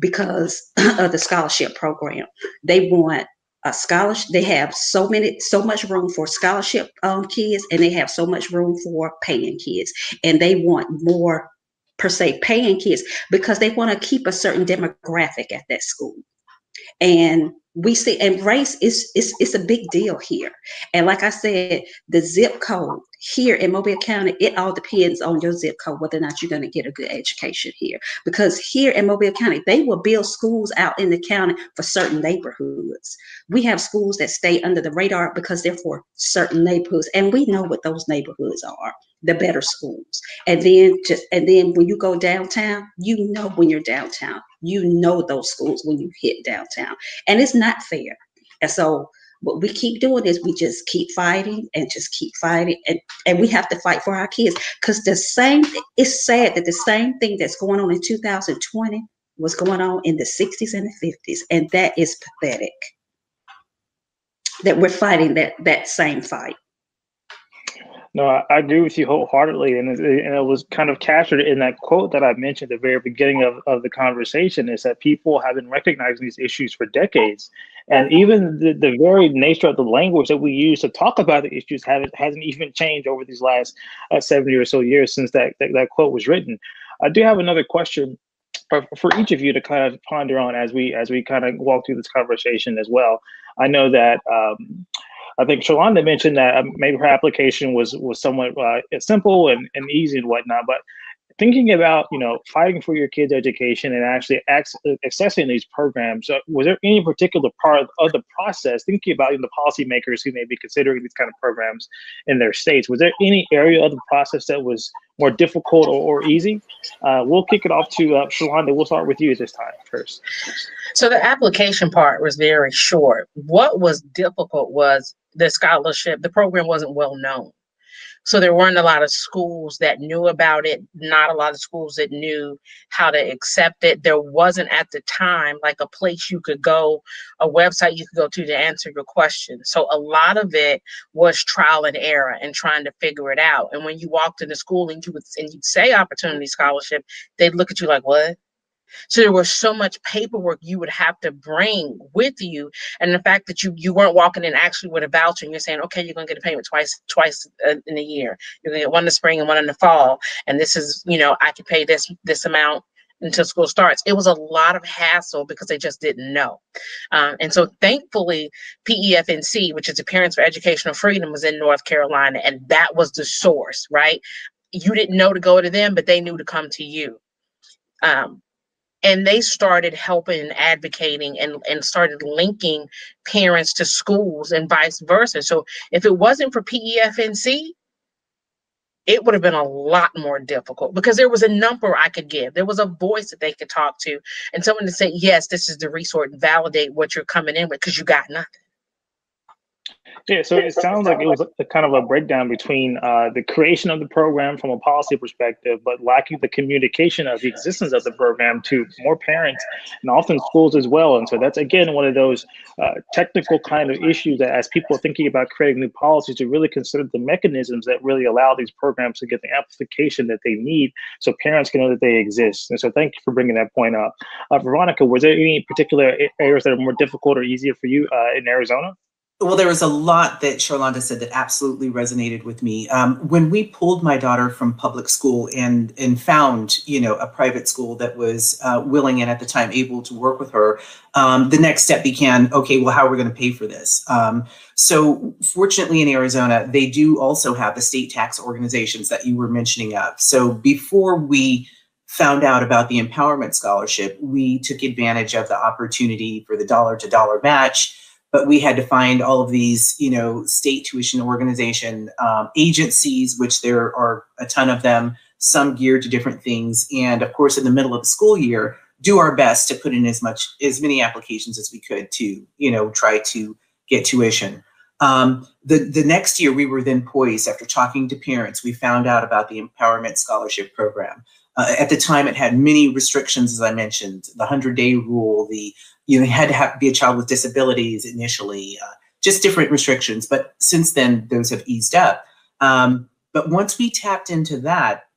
because of the scholarship program. They want a scholarship. They have so much room for scholarship kids, and they have so much room for paying kids. And they want more per se paying kids because they want to keep a certain demographic at that school. And we see, and race is a big deal here. And like I said, the zip code here in Mobile County, it all depends on your zip code, whether or not you're going to get a good education here. Because here in Mobile County, they will build schools out in the county for certain neighborhoods. We have schools that stay under the radar because they're for certain neighborhoods. And we know what those neighborhoods are, the better schools. And then when you go downtown, when you're downtown, those schools when you hit downtown. And it's not fair. And so what we keep doing is we just keep fighting and just keep fighting. And we have to fight for our kids, because it's sad that the same thing that's going on in 2020 was going on in the 60s and the 50s. And that is pathetic that we're fighting that same fight. No, I agree with you wholeheartedly, and it was kind of captured in that quote that I mentioned at the very beginning of the conversation, is that people have been recognizing these issues for decades, and even the very nature of the language that we use to talk about the issues hasn't even changed over these last 70 or so years since that quote was written. I do have another question for each of you to kind of ponder on as we kind of walk through this conversation as well. I know that I think Charlonda mentioned that maybe her application was somewhat simple and easy and whatnot, but thinking about, fighting for your kids' education and actually accessing these programs, was there any particular part of the process, thinking about the policymakers who may be considering these kind of programs in their states, was there any area of the process that was more difficult or easy? We'll kick it off to Charlonda. We'll start with you this time first. So the application part was very short. What was difficult was the scholarship. The program wasn't well known. So there weren't a lot of schools that knew about it, not a lot of schools that knew how to accept it. There wasn't at the time like a place you could go, a website you could go to answer your question. So a lot of it was trial and error and trying to figure it out. And when you walked into school and you'd say opportunity scholarship, they'd look at you like, what? So there was so much paperwork you would have to bring with you. And the fact that you weren't walking in actually with a voucher and you're saying, okay, you're going to get a payment twice in a year. You're going to get one in the spring and one in the fall. And this is, I can pay this amount until school starts. It was a lot of hassle because they just didn't know. And so thankfully, PEFNC, which is the Parents for Educational Freedom, was in North Carolina. And that was the source, right? You didn't know to go to them, but they knew to come to you. And they started helping and advocating and started linking parents to schools and vice versa. So if it wasn't for PEFNC, it would have been a lot more difficult because there was a number I could give. There was a voice that they could talk to and someone to say, yes, this is the resource and validate what you're coming in with because you got nothing. Yeah, so it sounds like it was a kind of a breakdown between the creation of the program from a policy perspective, but lacking the communication of the existence of the program to more parents and often schools as well. And so that's, again, one of those technical kind of issues that as people are thinking about creating new policies, to really consider the mechanisms that really allow these programs to get the amplification that they need so parents can know that they exist. And so thank you for bringing that point up. Veronica, was there any particular areas that are more difficult or easier for you in Arizona? Well, there was a lot that Charlonda said that absolutely resonated with me. When we pulled my daughter from public school and found, a private school that was willing and at the time able to work with her, the next step began, okay, well, how are we going to pay for this? So fortunately in Arizona, they do also have the state tax organizations that you were mentioning of. So before we found out about the empowerment scholarship, we took advantage of the opportunity for the dollar-to-dollar match. But we had to find all of these, state tuition organization agencies, which there are a ton of them, some geared to different things. And of course, in the middle of the school year, do our best to put in as many applications as we could to, try to get tuition. The next year, we were then poised after talking to parents. We found out about the Empowerment Scholarship Program. At the time, it had many restrictions, as I mentioned, the 100-day rule, you had to be a child with disabilities initially, just different restrictions. But since then, those have eased up. But once we tapped into that,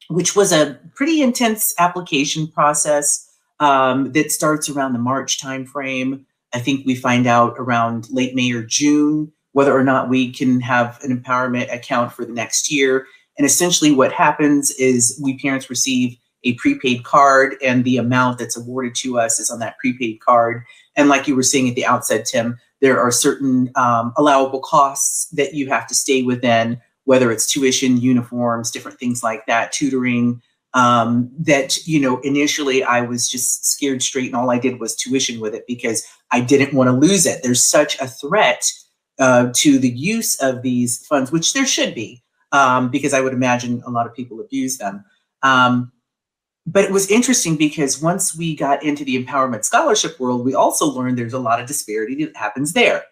which was a pretty intense application process that starts around the March timeframe, I think we find out around late May or June whether or not we can have an empowerment account for the next year. And essentially what happens is we parents receive a prepaid card, and the amount that's awarded to us is on that prepaid card. And like you were saying at the outset, Tim, there are certain allowable costs that you have to stay within, whether it's tuition, uniforms, different things like that, tutoring, that, initially I was just scared straight and all I did was tuition with it because I didn't want to lose it. There's such a threat to the use of these funds, which there should be, because I would imagine a lot of people abuse them. But it was interesting because once we got into the empowerment scholarship world, we also learned there's a lot of disparity that happens there,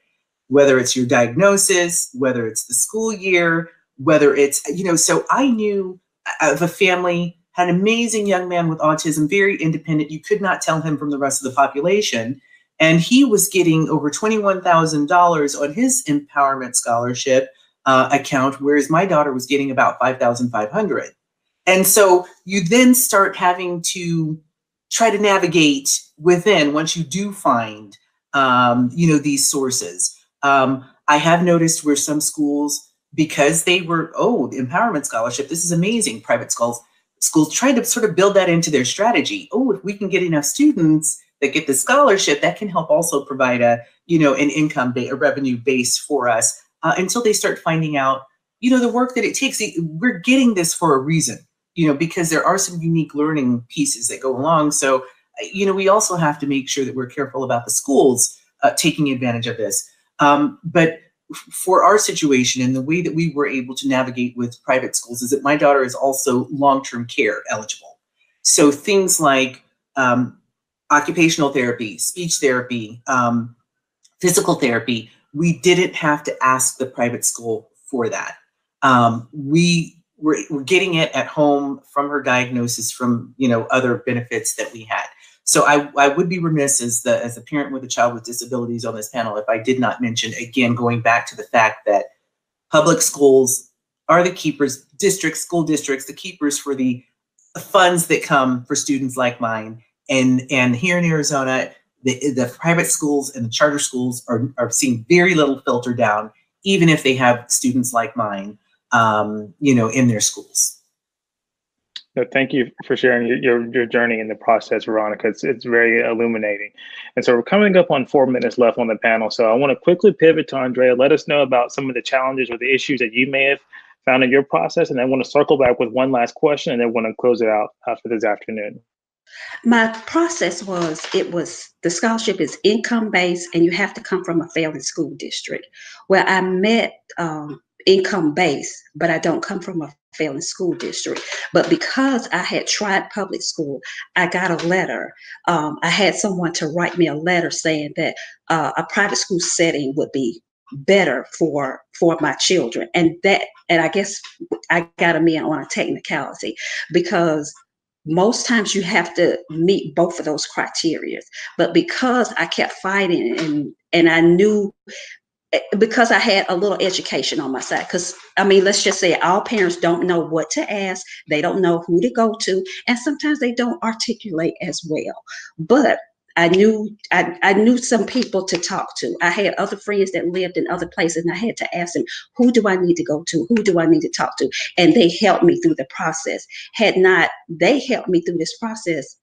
whether it's your diagnosis, whether it's the school year, whether it's, so I knew of a family, had an amazing young man with autism, very independent. You could not tell him from the rest of the population. And he was getting over $21,000 on his empowerment scholarship account, whereas my daughter was getting about $5,500. And so you then start having to try to navigate within once you do find, these sources. I have noticed where some schools, because they were, the empowerment scholarship, this is amazing. Private schools trying to sort of build that into their strategy. If we can get enough students that get the scholarship, that can help also provide an income, a revenue base for us until they start finding out, the work that it takes. We're getting this for a reason. because there are some unique learning pieces that go along. So, we also have to make sure that we're careful about the schools taking advantage of this. But for our situation and the way that we were able to navigate with private schools is that my daughter is also long-term care eligible. So things like occupational therapy, speech therapy, physical therapy, we didn't have to ask the private school for that. We're getting it at home from her diagnosis, from other benefits that we had. So I would be remiss as a parent with a child with disabilities on this panel if I did not mention, again, going back to the fact that public schools are the keepers, school districts, the keepers for the funds that come for students like mine. And here in Arizona, the private schools and the charter schools are seeing very little filter down, even if they have students like mine, in their schools. No, thank you for sharing your journey in the process, Veronica. It's very illuminating. And so we're coming up on 4 minutes left on the panel. So I want to quickly pivot to Andrea. Let us know about some of the challenges or the issues that you may have found in your process. And I want to circle back with one last question, and then want to close it out for this afternoon. My process was, the scholarship is income-based, and you have to come from a failing school district. Well, I met income-based, but I don't come from a failing school district. But because I had tried public school, I got a letter. I had someone to write me a letter saying that a private school setting would be better for my children. And I guess I got them in on a technicality, because most times you have to meet both of those criteria. But because I kept fighting, and I knew, because I had a little education on my side, because let's just say all parents don't know what to ask. They don't know who to go to. And sometimes they don't articulate as well. But I knew some people to talk to. I had other friends that lived in other places, and I had to ask them, who do I need to go to? Who do I need to talk to? And they helped me through the process. Had not they helped me through this process,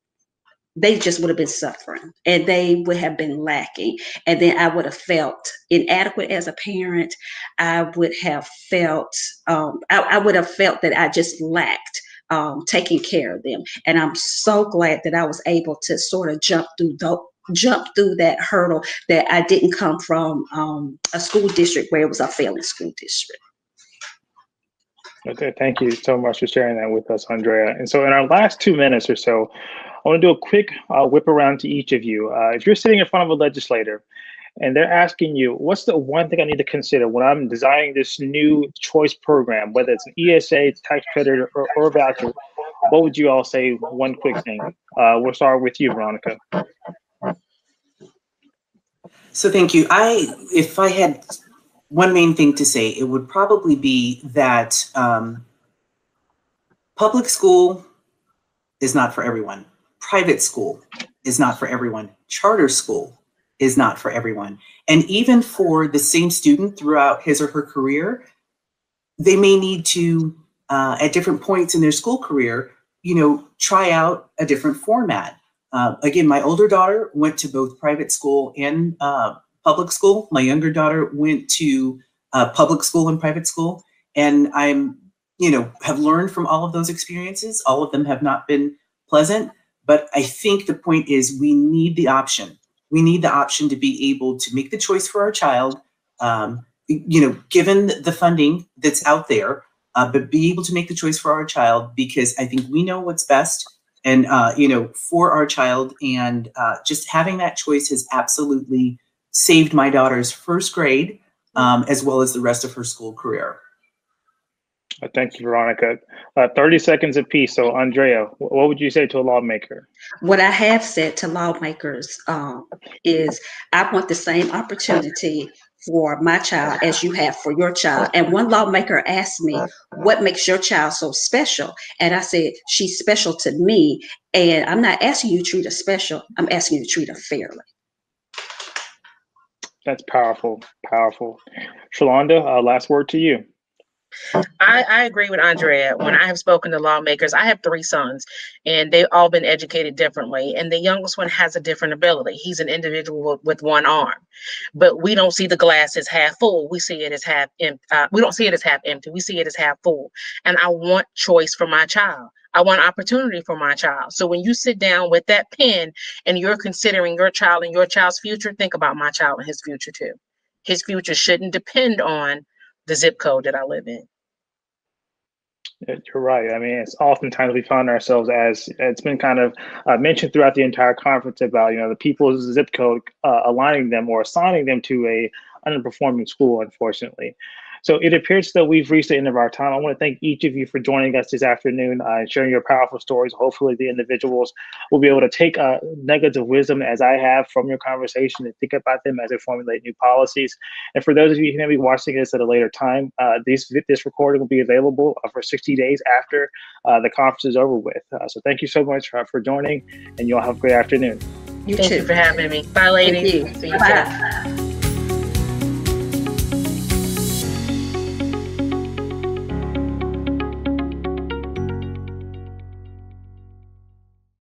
they just would have been suffering, and they would have been lacking. And then I would have felt inadequate as a parent. I would have felt that I just lacked taking care of them. And I'm so glad that I was able to sort of jump through that hurdle, that I didn't come from a school district where it was a failing school district. Okay, thank you so much for sharing that with us, Andrea. And so in our last 2 minutes or so, I want to do a quick whip around to each of you. If you're sitting in front of a legislator and they're asking you, what's the one thing I need to consider when I'm designing this new choice program, whether it's an ESA, tax credit, or voucher, what would you all say? One quick thing. We'll start with you, Veronica. So thank you. If I had one main thing to say, it would probably be that public school is not for everyone. Private school is not for everyone. Charter school is not for everyone. And even for the same student throughout his or her career, they may need to, at different points in their school career, try out a different format. Again, my older daughter went to both private school and public school. My younger daughter went to public school and private school. And have learned from all of those experiences. All of them have not been pleasant. But I think the point is, we need the option. We need the option to be able to make the choice for our child, given the funding that's out there, but be able to make the choice for our child, because I think we know what's best and, for our child. And just having that choice has absolutely saved my daughter's first grade, as well as the rest of her school career. Thank you, Veronica. 30 seconds apiece. So, Andrea, what would you say to a lawmaker? What I have said to lawmakers is, I want the same opportunity for my child as you have for your child. And one lawmaker asked me, what makes your child so special? And I said, she's special to me. And I'm not asking you to treat her special. I'm asking you to treat her fairly. That's powerful, powerful. Charlonda, last word to you. I agree with Andrea. When I have spoken to lawmakers, I have 3 sons, and they've all been educated differently. And the youngest one has a different ability. He's an individual with one arm, but we don't see the glass as half full. We see it as half empty. We don't see it as half empty. We see it as half full. And I want choice for my child. I want opportunity for my child. So when you sit down with that pen and you're considering your child and your child's future, think about my child and his future too. His future shouldn't depend on the zip code that I live in. You're right. I mean, it's oftentimes we find ourselves, as it's been kind of mentioned throughout the entire conference, about, the people's zip code aligning them or assigning them to a underperforming school, unfortunately. So it appears that we've reached the end of our time. I want to thank each of you for joining us this afternoon and sharing your powerful stories. Hopefully the individuals will be able to take nuggets of wisdom, as I have, from your conversation and think about them as they formulate new policies. And for those of you who may be watching this at a later time, this recording will be available for 60 days after the conference is over with. So thank you so much for joining, and you all have a great afternoon. Thank you for having me. Bye, ladies. Thank you. See you Bye. soon.